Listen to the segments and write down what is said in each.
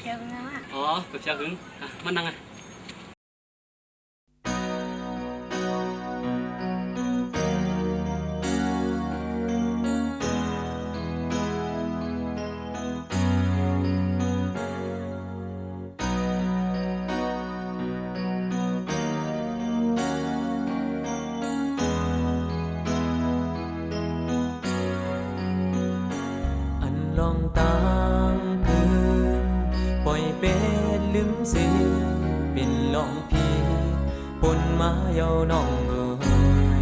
ชียวนะว่ะอ๋อกับเชียร์หึงอ่ะมันนั่งไงลองตางคืนปล่อยเป็ดลืมเสียเป็นลองพีปนมาเยาน้องเอ๋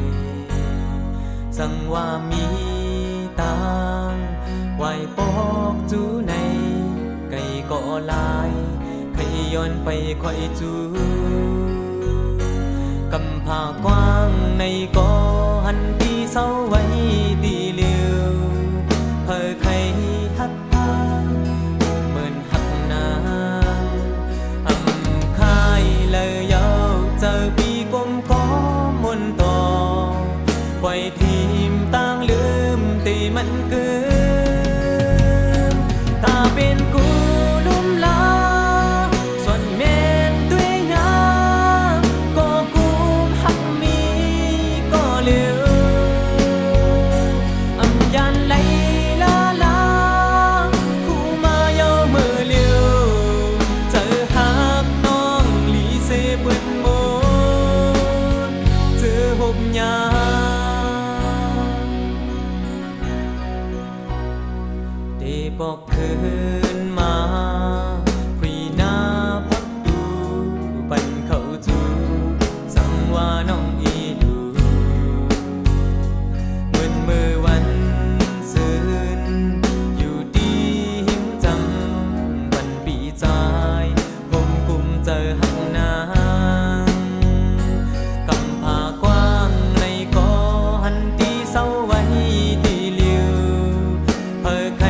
ยสั่งว่ามีตางไหวปอกจูในไก่ก็ลายไขย้อนไปค่อยจูกำผากว้างในก็หันตีเศร้าไว้ตีเลียวเพอใครฮักพาเหมือนหักนางอำคายเลยเยาเจอปีกลมก็มนต่อปล่อยทีมต่างลืมตีมันเกินตาเป็นกูลุ่มลาส่วนแม่นด้วยงามก็กูหักมีก็เหลืออำยันไหลบอกคืนมาคุยหน้าพักดูปันเขาจูสั่งว่าน้องอีดูเหมือนมือวันซื่นอยู่ดีหิมจำวันปีใจผมกุมเจอหักนางกำผากว้างในก็หันตีเศร้าไว้ตีเลียวเพอใคร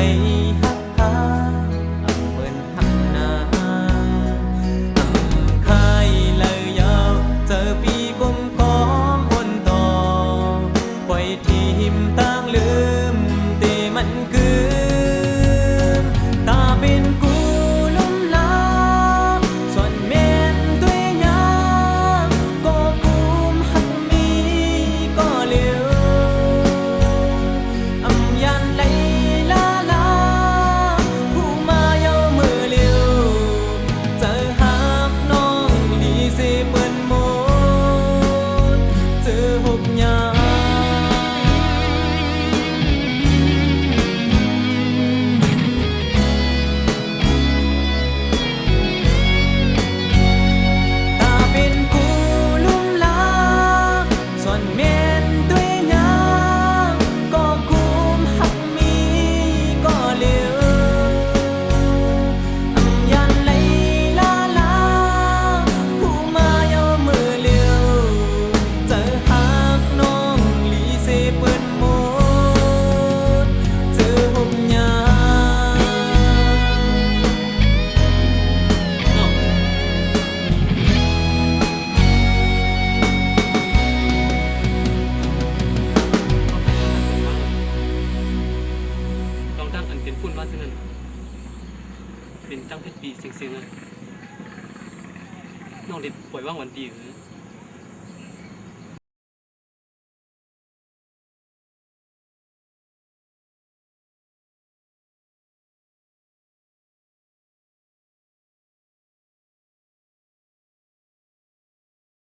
เป็นปุ่นว่าซึ่งนั้นเป็นตั้งเพชรปีเสียงๆเลยน้องเด็ดปล่อยว่างวันปีหรือ